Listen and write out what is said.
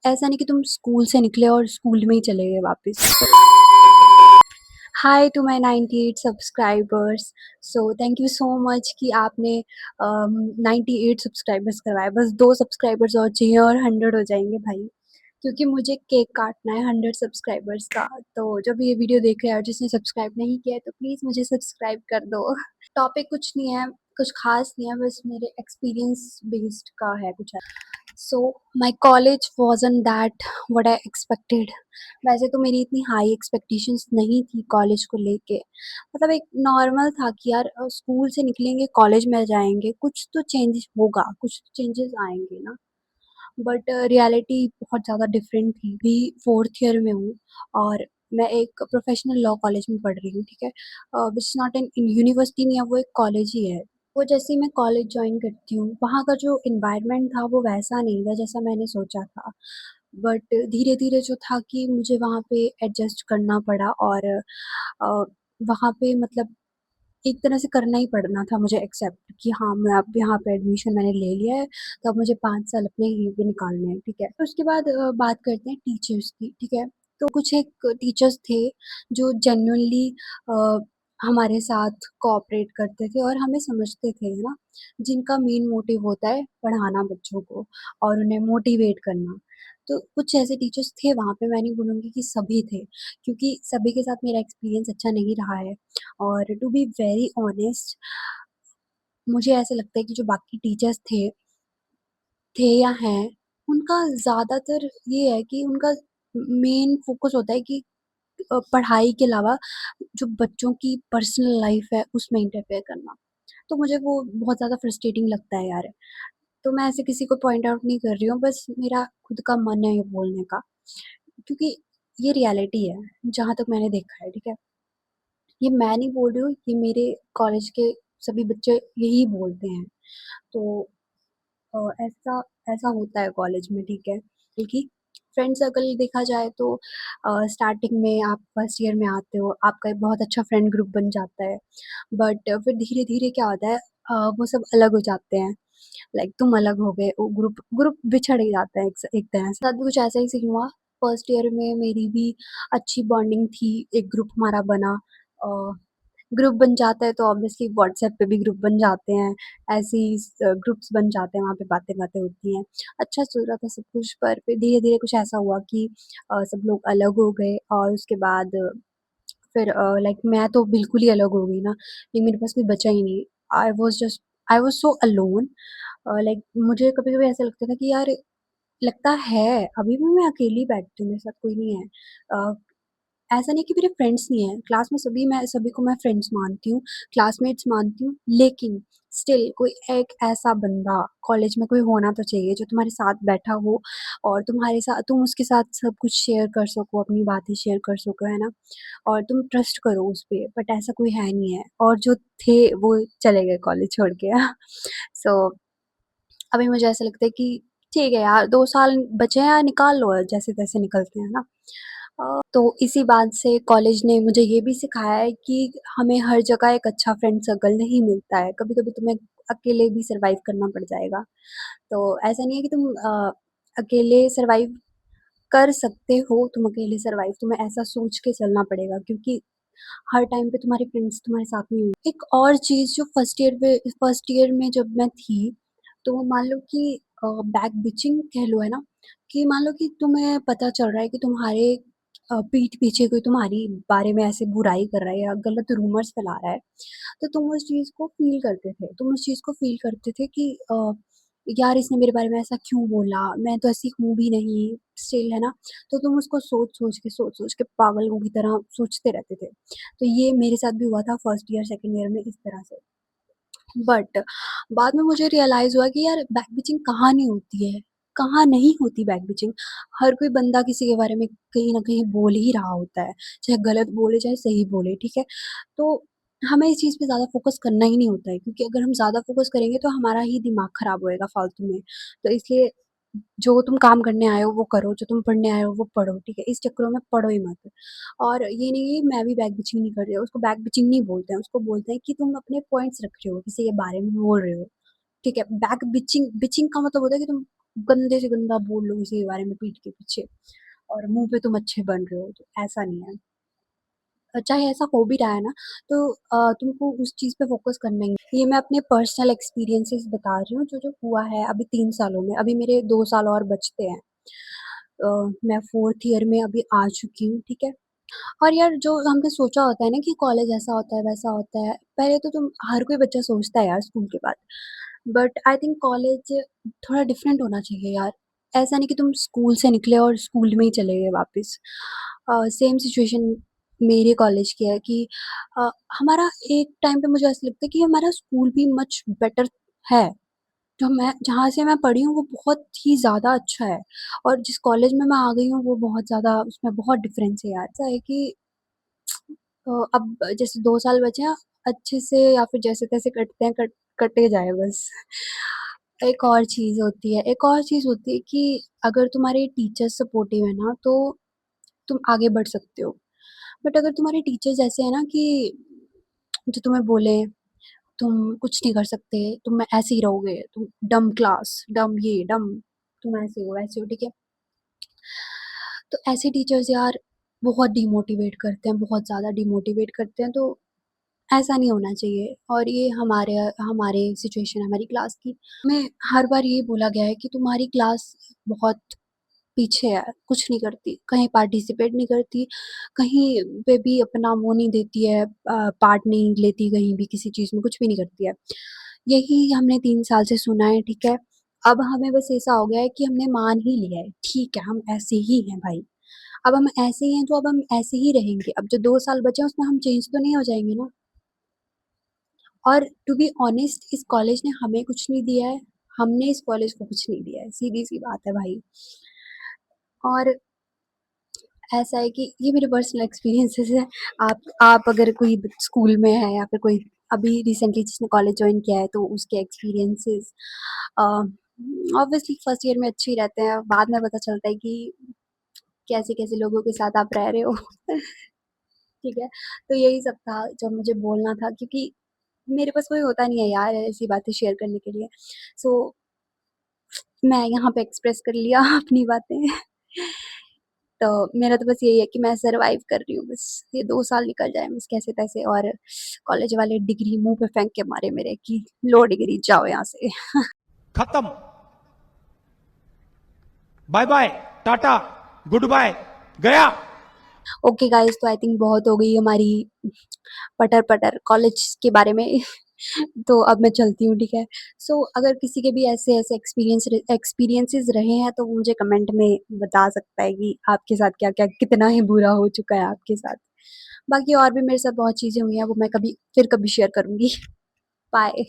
ऐसा नहीं कि तुम स्कूल से निकले और स्कूल में ही चले गए वापस। Hi to my 98 subscribers. So thank you so much कि आपने 98 सब्सक्राइबर्स करवाए। बस 2 सब्सक्राइबर्स और चाहिए और 100 हो जाएँगे भाई। क्योंकि मुझे केक काटना है 100 सब्सक्राइबर्स का। तो जब ये वीडियो देख रहे हैं और जिसने सब्सक्राइब नहीं किया है तो प्लीज़ मुझे सब्सक्राइब कर दो। टॉपिक कुछ नहीं है, कुछ ख़ास नहीं है, बस मेरे एक्सपीरियंस बेस्ड का है कुछ। So my college wasn't that what I expected. वैसे तो मेरी इतनी हाई एक्सपेक्टेशंस नहीं थी कॉलेज को लेके। मतलब एक नॉर्मल था कि यार स्कूल से निकलेंगे, कॉलेज में जाएँगे, कुछ तो चेंज होगा, कुछ तो चेंजेस आएँगे ना। बट रियलिटी बहुत ज़्यादा डिफरेंट थी। अभी 4th ईयर में हूँ और मैं एक प्रोफेशनल लॉ कॉलेज में पढ़ रही हूँ, ठीक है? Which is not an university नहीं है, वो एक कॉलेज ही है। वो जैसे ही मैं कॉलेज जॉइन करती हूँ, वहाँ का जो एनवायरनमेंट था वो वैसा नहीं था जैसा मैंने सोचा था। बट धीरे-धीरे जो था कि मुझे वहाँ पे एडजस्ट करना पड़ा और वहाँ पे मतलब एक तरह से करना ही पड़ना था मुझे एक्सेप्ट कि हाँ, मैं अब यहाँ पे एडमिशन मैंने ले लिया है, तो अब मुझे 5 साल अपने यहीं पे निकालने हैं, ठीक है? तो उसके बाद बात करते हैं टीचर्स की, ठीक है? तो कुछ एक टीचर्स थे जो जेन्युइनली अ, हमारे साथ कोऑपरेट करते थे और हमें समझते थे, है ना? जिनका मेन मोटिव होता है पढ़ाना बच्चों को और उन्हें मोटिवेट करना। तो कुछ ऐसे टीचर्स थे वहाँ पे, मैं नहीं बोलूँगी कि सभी थे, क्योंकि सभी के साथ मेरा एक्सपीरियंस अच्छा नहीं रहा है। और टू बी वेरी ऑनेस्ट, मुझे ऐसा लगता है कि जो बाकी टीचर्स थे या हैं, उनका ज़्यादातर ये है कि उनका मेन फ़ोकस होता है कि पढ़ाई के अलावा जो बच्चों की पर्सनल लाइफ़ है, उसमें इंटरफेयर करना। तो मुझे वो बहुत ज़्यादा फ्रस्ट्रेटिंग लगता है यार। तो मैं ऐसे किसी को पॉइंट आउट नहीं कर रही हूँ, बस मेरा खुद का मन है ये बोलने का, क्योंकि ये रियलिटी है, जहाँ तक मैंने देखा है, ठीक है? ये मैं नहीं बोल रही हूँ, ये मेरे कॉलेज के सभी बच्चे यही बोलते हैं। तो ऐसा ऐसा होता है कॉलेज में, ठीक है? क्योंकि फ्रेंड सर्कल देखा जाए तो स्टार्टिंग में आप फर्स्ट ईयर में आते हो, आपका एक बहुत अच्छा फ्रेंड ग्रुप बन जाता है। बट फिर धीरे-धीरे क्या होता है, वो सब अलग हो जाते हैं। लाइक तुम अलग हो गए, वो ग्रुप ग्रुप बिछड़ ही जाता है एक तरह से। साथ भी कुछ ऐसा ही सीन हुआ। फर्स्ट ईयर में मेरी भी अच्छी बॉन्डिंग थी, एक ग्रुप हमारा बना। अ ग्रुप बन जाता है तो ऑब्वियसली व्हाट्सएप पे भी ग्रुप बन जाते हैं, ऐसे ही ग्रुप्स बन जाते हैं, वहाँ पे बातें-वातें होती हैं। अच्छा चल रहा था सब कुछ, पर फिर धीरे-धीरे कुछ ऐसा हुआ कि सब लोग अलग हो गए और उसके बाद फिर लाइक मैं तो बिल्कुल ही अलग हो गई ना, कि मेरे पास कोई बचा ही नहीं। I was so alone. Like मुझे कभी-कभी ऐसा लगता था कि यार लगता है अभी भी मैं अकेली बैठती हूँ, मेरे साथ कोई नहीं है। अ ऐसा नहीं कि मेरे फ्रेंड्स नहीं हैं, क्लास में सभी को मैं फ्रेंड्स मानती हूँ, क्लासमेट्स मानती हूँ, लेकिन स्टिल कोई एक ऐसा बंदा कॉलेज में कोई होना तो चाहिए जो तुम्हारे साथ बैठा हो और तुम्हारे साथ तुम उसके साथ सब कुछ शेयर कर सको, अपनी बातें शेयर कर सको, है ना? और तुम ट्रस्ट करो उस पे, बट ऐसा कोई है नहीं है और जो थे वो चले गए कॉलेज छोड़ के। सो अभी मुझे ऐसा लगता है कि ठीक है यार, 2 साल बचे हैं, निकाल लो जैसे-तैसे निकलते हैं ना। तो इसी बात से कॉलेज ने मुझे ये भी सिखाया है कि हमें हर जगह एक अच्छा फ्रेंड सर्कल नहीं मिलता है। कभी-कभी तुम्हें अकेले भी सर्वाइव करना पड़ जाएगा। तो ऐसा नहीं है कि तुम अकेले सर्वाइव कर सकते हो, तुम अकेले सर्वाइव तुम्हें ऐसा सोच के चलना पड़ेगा, क्योंकि हर टाइम पे तुम्हारे फ्रेंड्स तुम्हारे साथ नहीं होंगे। एक और चीज़ जो फर्स्ट ईयर में जब मैं थी, तो मान लो कि बैक बिचिंग कह लो, है ना? कि मान लो कि तुम्हें पता चल रहा है कि तुम्हारे पीठ पीछे कोई तुम्हारी बारे में ऐसे बुराई कर रहा है या गलत रूमर्स फैला रहा है, तो तुम उस चीज़ को फ़ील करते थे। तुम उस चीज़ को फ़ील करते थे कि यार इसने मेरे बारे में ऐसा क्यों बोला? मैं तो ऐसी हूँ भी नहीं, स्टिल, है ना? तो तुम उसको सोच-सोच के पागलों की तरह सोचते रहते थे। तो ये मेरे साथ भी हुआ था फर्स्ट ईयर, सेकंड ईयर में इस तरह से। बट बाद में मुझे रियलाइज़ हुआ कि यार बैक बिचिंग कहाँ नहीं होती है, कहाँ नहीं होती बैक बिचिंग। हर कोई बंदा किसी के बारे में कहीं न कहीं बोल ही रहा होता है, चाहे गलत बोले, चाहे सही बोले, ठीक है? तो हमें इस चीज़ पे ज़्यादा फ़ोकस करना ही नहीं होता है, क्योंकि अगर हम ज़्यादा फ़ोकस करेंगे तो हमारा ही दिमाग खराब होएगा फालतू में। तो इसलिए जो तुम काम करने आए हो वो करो, जो तुम पढ़ने आए हो वो पढ़ो, ठीक है? इस चक्करों में पढ़ो ही मत। और ये नहीं कि मैं भी बैक बिचिंग नहीं कर रही हूँ, उसको बैक बिचिंग नहीं बोलते हैं, उसको बोलते हैं कि तुम अपने पॉइंट्स रख रहे हो, किसी के बारे में बोल रहे हो, ठीक है? बैक बिचिंग बिचिंग का मतलब होता है कि तुम गंदे से गंदा बोल लो किसी के बारे में पीठ के पीछे और मुँह पे तुम अच्छे बन रहे हो, तो ऐसा नहीं है। चाहे ऐसा हो भी रहा है ना, तो तुमको उस चीज़ पे फ़ोकस करना ही है। ये मैं अपने पर्सनल एक्सपीरियंसेस बता रही हूँ, जो-जो हुआ है अभी 3 सालों में, अभी मेरे 2 साल और बचते हैं। मैं 4th ईयर में अभी आ चुकी हूँ, ठीक है? और यार जो हमने सोचा होता है ना कि कॉलेज ऐसा होता है, वैसा होता है, पहले तो तुम हर कोई बच्चा सोचता है यार स्कूल के बाद। बट आई थिंक कॉलेज थोड़ा डिफरेंट होना चाहिए यार। ऐसा नहीं कि तुम स्कूल से निकले और स्कूल में ही चले गए वापस। सेम सिचुएशन मेरे कॉलेज की है कि अ, हमारा एक टाइम पे मुझे ऐसा लगता है कि हमारा स्कूल भी मच बेटर है। जो मैं जहाँ से मैं पढ़ी हूँ वो बहुत ही ज़्यादा अच्छा है और जिस कॉलेज में मैं आ गई हूँ वो बहुत ज़्यादा उसमें बहुत डिफरेंस है यार। ऐसा है कि अब जैसे 2 साल बचे हैं, अच्छे से या फिर जैसे-तैसे कटते हैं, कटे जाए बस। एक और चीज़ होती है कि अगर तुम्हारे टीचर्स सपोर्टिव है ना, तो तुम आगे बढ़ सकते हो। बट अगर तुम्हारे टीचर्स ऐसे हैं ना कि जो तुम्हें बोले, "तुम कुछ नहीं कर सकते, तुम ऐसे ही रहोगे, तुम डम्ब क्लास, डम्ब ये, डम्ब तुम ऐसे हो, वैसे हो", ठीक है? तो ऐसे टीचर्स यार बहुत डिमोटिवेट करते हैं, बहुत ज़्यादा डिमोटिवेट करते हैं, तो ऐसा नहीं होना चाहिए और ये हमारे हमारे सिचुएशन है हमारी क्लास की। हमें हर बार ये बोला गया है कि तुम्हारी क्लास बहुत पीछे है, कुछ नहीं करती, कहीं पार्टिसिपेट नहीं करती, कहीं पे भी अपना वो नहीं देती है, पार्ट नहीं लेती कहीं भी किसी चीज़ में, कुछ भी नहीं करती है। यही हमने 3 साल से सुना है, ठीक है? अब हमें बस ऐसा हो गया है कि हमने मान ही लिया है, ठीक है, हम ऐसे ही हैं भाई। अब हम ऐसे ही हैं, तो अब हम ऐसे ही रहेंगे। अब जो 2 साल बचे हैं, उसमें हम चेंज तो नहीं हो जाएँगे ना। और टू बी ऑनेस्ट इस कॉलेज ने हमें कुछ नहीं दिया है, हमने इस कॉलेज को कुछ नहीं दिया है, सीधी-सी बात है भाई। और ऐसा है कि ये मेरे पर्सनल एक्सपीरियंसेस है। आप अगर कोई स्कूल में है या फिर कोई अभी रिसेंटली जिसने कॉलेज जॉइन किया है तो उसके एक्सपीरियंसेस अ, ऑब्वियसली फर्स्ट ईयर में अच्छे ही रहते हैं, बाद में पता चलता है कि कैसे-कैसे लोगों के साथ आप रह रहे हो। ठीक है? तो यही सब था जो मुझे बोलना था क्योंकि मेरे पास कोई होता नहीं है यार ऐसी बातें शेयर करने के लिए। सो मैं यहाँ पे एक्सप्रेस कर लिया अपनी बातें। तो मेरा तो बस यही है कि मैं सर्वाइव कर रही हूँ बस, ये 2 साल निकल जाए बस कैसे-तैसे और कॉलेज वाले डिग्री मुँह पे फेंक के मारे मेरे कि लो डिग्री जाओ यहाँ से। खत्म। Bye bye, tata, good bye, गया। ओके गाइज़ तो आई थिंक बहुत हो गई हमारी पटर-पटर कॉलेज के बारे में। तो अब मैं चलती हूँ, ठीक है? सो अगर किसी के भी ऐसे-ऐसे एक्सपीरियंसेस रहे हैं तो वो मुझे कमेंट में बता सकता है कि आपके साथ क्या-क्या कितना ही बुरा हो चुका है आपके साथ। बाकी और भी मेरे साथ बहुत चीज़ें हुई हैं वो मैं कभी फिर कभी शेयर करूँगी। बाय।